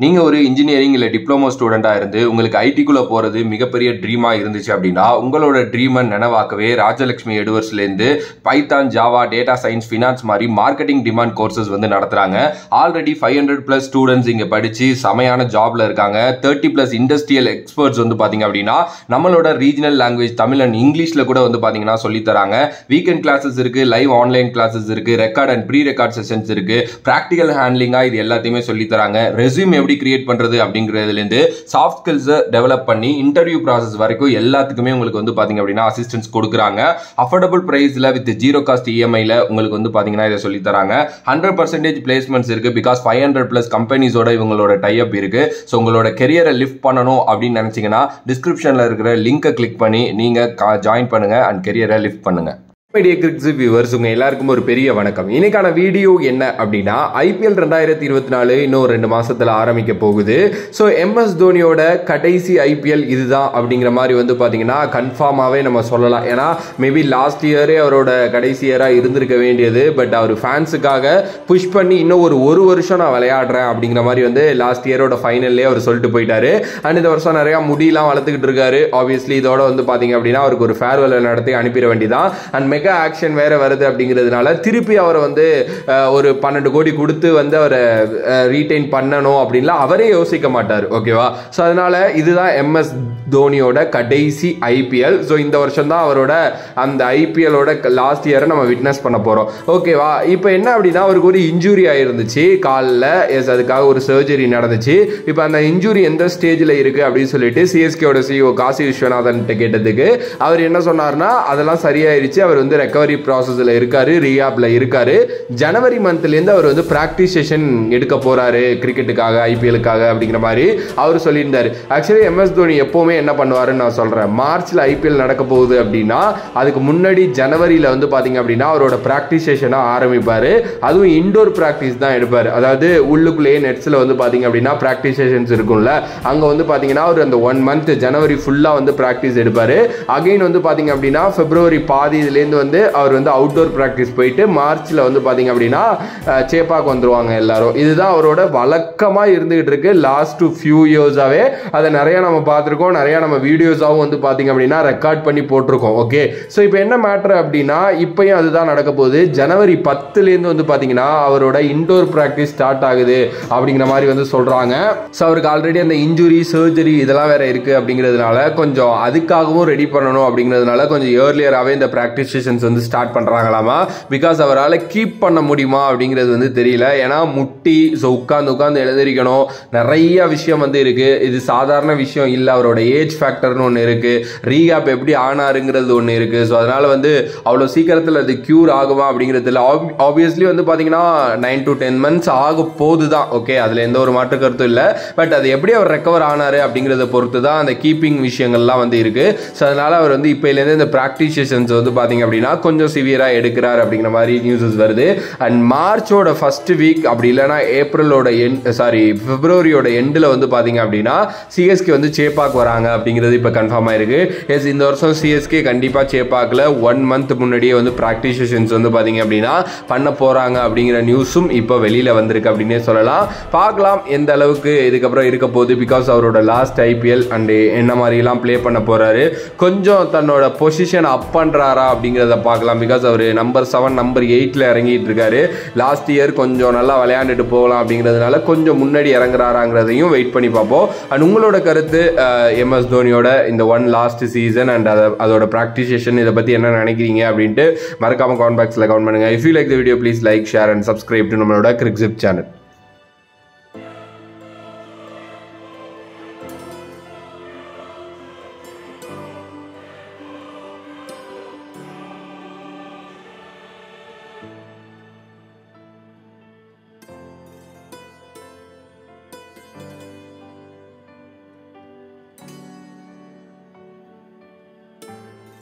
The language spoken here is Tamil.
நீங்கள் ஒரு இன்ஜினியரிங் இல்லை டிப்ளமோ ஸ்டூடெண்ட்டாக இருந்து உங்களுக்கு ஐடிக்குள்ளே போகிறது மிகப்பெரிய ட்ரீமாக இருந்துச்சு அப்படின்னா உங்களோட ட்ரீமை நினைவாக்கவே ராஜலட்சுமி எட்வர்ட்ஸ்லேருந்து Python, Java, data science, finance மாதிரி மார்க்கெட்டிங் டிமாண்ட் கோர்சஸ் வந்து நடத்துகிறாங்க. ஆல்ரெடி 500+ ஸ்டூடெண்ட்ஸ் இங்கே படித்து செமையான ஜாபில் இருக்காங்க. 30+ இண்டஸ்ட்ரியல் எக்ஸ்பர்ட்ஸ் வந்து பார்த்தீங்க அப்படின்னா நம்மளோட ரீஜனல் லாங்குவேஜ் தமிழ் அண்ட் இங்கிலீஷில் கூட வந்து பார்த்தீங்கன்னா சொல்லித்தராங்க. வீக்கெண்ட் கிளாஸஸ் இருக்குது, லைவ் ஆன்லைன் கிளாஸஸ் இருக்குது, record and pre record sessions இருக்குது, ப்ராக்டிக்கல் ஹேண்ட்லிங்காக இது எல்லாத்தையுமே சொல்லித்தராங்க. ரெஸ்யூம் எப்படி கிரியேட் பண்றது அப்படிங்கிறதுலேருந்து சாஃப்ட் ஸ்கில்ஸை டெவலப் பண்ணி இன்டர்வியூ ப்ராசஸ் வரைக்கும் எல்லாத்துக்குமே உங்களுக்கு வந்து பார்த்தீங்க அப்படின்னா அசிஸ்டன்ஸ் கொடுக்குறாங்க. அஃபோர்டபுள் ப்ரைஸில் வித் 0 காஸ்ட் இஎம்ஐயில் உங்களுக்கு வந்து பார்த்தீங்கன்னா இதை சொல்லி தராங்க. 100% பிளேஸ்மெண்ட்ஸ் இருக்கு. பிகாஸ் 500+ கம்பெனிஸோட இவங்களோட டைப் இருக்கு. ஸோ உங்களோட கெரியரை லிஃப்ட் பண்ணணும் அப்படின்னு நினைச்சீங்கன்னா டிஸ்கிரிப்ஷனில் இருக்கிற லிங்கை கிளிக் பண்ணி நீங்க ஜாயின் பண்ணுங்க அண்ட் கெரியரை லிஃப்ட் பண்ணுங்க. உங்க எல்லாருக்கும் ஒரு பெரிய வணக்கம். இன்னைக்கான வீடியோ என்ன அப்படின்னா ஐபிஎல் 2024 இன்னும் 2 மாசத்துல ஆரம்பிக்க போகுது. ஸோ MS தோனியோட கடைசி ஐபிஎல் இதுதான் அப்படிங்கிற மாதிரி வந்து பாத்தீங்கன்னா கன்ஃபார்மாவே நம்ம சொல்லலாம். ஏன்னா மேபி லாஸ்ட் இயரே அவரோட கடைசி இயரா இருந்திருக்க வேண்டியது. பட் அவர் ஃபேன்ஸுக்காக புஷ் பண்ணி இன்னும் ஒரு வருஷம் நான் விளையாடுறேன் அப்படிங்கிற மாதிரி வந்து லாஸ்ட் இயரோட ஃபைனல்லே அவர் சொல்லிட்டு போயிட்டாரு. அண்ட் இந்த வருஷம் நிறைய முடியெல்லாம் வளர்த்துக்கிட்டு இருக்காரு. ஆப்வியஸ்லி இதோட வந்து பாத்தீங்க அப்படின்னா அவருக்கு ஒரு ஃபேர்வெல் நடத்தி அனுப்பிட வேண்டியதான். அண்ட் ஆக்ஷன் வேற வருது அப்படிங்கிறதுனால திருப்பி அவரை வந்து ஒரு 12 கோடி கொடுத்து வந்து அவரை ரீடைன் பண்ணணும் அப்படின்லாம் அவரே யோசிக்க மாட்டார். ஓகேவா? ஸோ அதனால இதுதான் MS தோனியோட கடைசி ஐபிஎல். ஸோ இந்த வருஷம் தான் அவரோட அந்த ஐபிஎலோட லாஸ்ட் இயரை நம்ம விட்னஸ் பண்ண போறோம். ஓகேவா? இப்போ என்ன அப்படின்னா அவருக்கு ஒரு இன்ஜுரி ஆயிருந்துச்சு காலில். எஸ், அதுக்காக ஒரு சர்ஜரி நடந்துச்சு. இப்போ அந்த இன்ஜுரி எந்த ஸ்டேஜில் இருக்கு அப்படின்னு சொல்லிட்டு சிஎஸ்கேவோட CEO காசி விஸ்வநாதன் கேட்டதுக்கு அவர் என்ன சொன்னார்னா அதெல்லாம் சரியாயிருச்சு, அவர் வந்து ரெக்கவரி ப்ராசஸ்ல இருக்காரு, ரீஹாப்ல இருக்காரு. ஜனவரி மந்த்லேருந்து அவர் வந்து பிராக்டிஸ் செஷன் எடுக்க போறாரு கிரிக்கெட்டுக்காக, ஐபிஎலுக்காக அப்படிங்கிற மாதிரி அவர் சொல்லியிருந்தாரு. ஆக்சுவலி MS தோனி எப்பவுமே என்ன பண்ணுவாருன்னு நான் சொல்றேன். மார்ச்ல ஐபிஎல் நடக்க போகுது அப்படின்னா அதுக்கு முன்னாடி ஜனவரியில வந்து பாத்தீங்க அப்படின்னா அவரோட பிராக்டிஸ் செஷனை ஆரம்பிப்பாரு. அதுவும் இண்டோர் பிராக்டிஸ் தான் எடுப்பாரு. அதாவது உள்ளுக்குள்ளேயே நெட்ஸ்ல வந்து பாத்தீங்க அப்படின்னா பிராக்டிஸ் செஷன்ஸ் இருக்கும்ல, அங்க வந்து பாத்தீங்கன்னா அவர் அந்த 1 மந்த் ஜனவரி ஃபுல்லா வந்து பிராக்டிஸ் எடுப்பாரு. அகைன் வந்து பாத்தீங்க அப்படின்னா பிப்ரவரி பாதி இதுலேருந்து வந்து அவர் வந்து அவுட்டோர் பிராக்டிஸ் போயிட்டு மார்ச்ல வந்து பாத்தீங்க அப்படின்னா சேப்பாக்கு வந்துருவாங்க எல்லாரும். இதுதான் அவரோட வழக்கமா இருந்துகிட்டு இருக்கு லாஸ்ட் ஃபியூ இயர்ஸாவே. அதை நிறைய நம்ம பார்த்துருக்கோம், நிறைய நம்ம வீடியோஸாவும் வந்து பாத்தீங்க அப்படின்னா ரெக்கார்ட் பண்ணி போட்டிருக்கோம். ஓகே, ஸோ இப்போ என்ன மேட்டர் அப்படின்னா இப்பயும் அதுதான் நடக்க போகுது. ஜனவரி 10லேருந்து வந்து பாத்தீங்கன்னா அவரோட இன்டோர் பிராக்டிஸ் ஸ்டார்ட் ஆகுது அப்படிங்கிற மாதிரி வந்து சொல்றாங்க. ஸோ அவருக்கு ஆல்ரெடி அந்த இன்ஜுரி, சர்ஜரி இதெல்லாம் வேற இருக்கு அப்படிங்கிறதுனால கொஞ்சம் அதுக்காகவும் ரெடி பண்ணணும் அப்படிங்கிறதுனால கொஞ்சம் ஏர்லியராகவே இந்த பிராக்டிஸ் செஷன்ஸ் வந்து ஸ்டார்ட் பண்றாங்களாமா. பிகாஸ் அவரால் கீப் பண்ண முடியுமா அப்படிங்கிறது வந்து தெரியல. ஏன்னா முட்டி, ஸோ உட்காந்து எழுந்திரிக்கணும், நிறைய விஷயம் வந்து இருக்கு. இது சாதாரண விஷயம் இல்லை. அவரோட ஏஜ் ஃபேக்டர்னு ஒன்று இருக்கு, ரீஹாப் எப்படி ஆனாருங்கிறது ஒன்று இருக்கு. ஸோ அதனால வந்து அவ்வளோ சீக்கிரத்தில் அது கியூர் ஆகுமா அப்படிங்கிறது இல்லை. ஆப்வியஸ்லி வந்து பார்த்தீங்கன்னா 9 to 10 months ஆக போது தான். ஓகே, அதில் எந்த ஒரு மாற்று கருத்தும் இல்லை. பட் அது எப்படி அவர் ரெக்கவர் ஆனாரு அப்படிங்கிறத பொறுத்து தான் அந்த கீப்பிங் விஷயங்கள்லாம் வந்து இருக்கு. ஸோ அதனால அவர் வந்து இப்போலேருந்து இந்த பிராக்டிஸ் செஷன்ஸ் வந்து பார்த்தீங்க அப்படின்னா கொஞ்சம் சிவியரா எடுக்கிறார் அப்படிங்கிற மாதிரி நியூஸஸ் வருது. அண்ட் மார்ச்சோட ஃபர்ஸ்ட் வீக் அப்படி இல்லைன்னா ஏப்ரலோட பிப்ரவரியோட எண்டில் வந்து பாத்தீங்க அப்படின்னா சிஎஸ்கே வந்து சேப்பாக் வராங்க அப்படிங்கிறது இப்போ கன்ஃபார்ம் ஆயிருக்கு. எஸ், இந்த வருஷம் சிஎஸ்கே கண்டிப்பா சேப்பாக்ல 1 month முன்னாடியே வந்து பிராக்டிஸ் செஷன்ஸ் வந்து பாத்தீங்க அப்படின்னா பண்ண போறாங்க அப்படிங்கிற நியூஸும் இப்போ வெளியில வந்திருக்கு அப்படின்னே சொல்லலாம். பார்க்கலாம் எந்த அளவுக்கு இதுக்கப்புறம் இருக்க போகுது. பிகாஸ் அவரோட லாஸ்ட் ஐபிஎல் அண்ட் என்ன மாதிரி எல்லாம் பிளே பண்ண போறாரு, கொஞ்சம் தன்னோட பொசிஷன் அப் பண்றாரா அப்படிங்கிறத பார்க்கலாம். பிகாஸ் அவர் நம்பர் 7 நம்பர் 8ல இறங்கிட்டு இருக்காரு. லாஸ்ட் இயர் கொஞ்சம் நல்லா விளையாண்டுட்டு போகலாம் அப்படிங்கிறதுனால கொஞ்சம் முன்னாடி இறங்குறாராங்கிறதையும் வெயிட் பண்ணி பார்ப்போம். அண்ட் உங்களோட கருத்து MS தோனியோட இந்த லாஸ்ட் சீசன் அண்ட் அதோட பிராக்டிஸ் செஷன் இதை பத்தி என்ன நினைக்கிறீங்க அப்படின்ட்டு மறக்காம கமெண்ட் பாக்ஸ்ல கமெண்ட் பண்ணுங்க. If you like the video please like, share and subscribe to நம்மளோட கிரிக்ஸிப் சேனல்.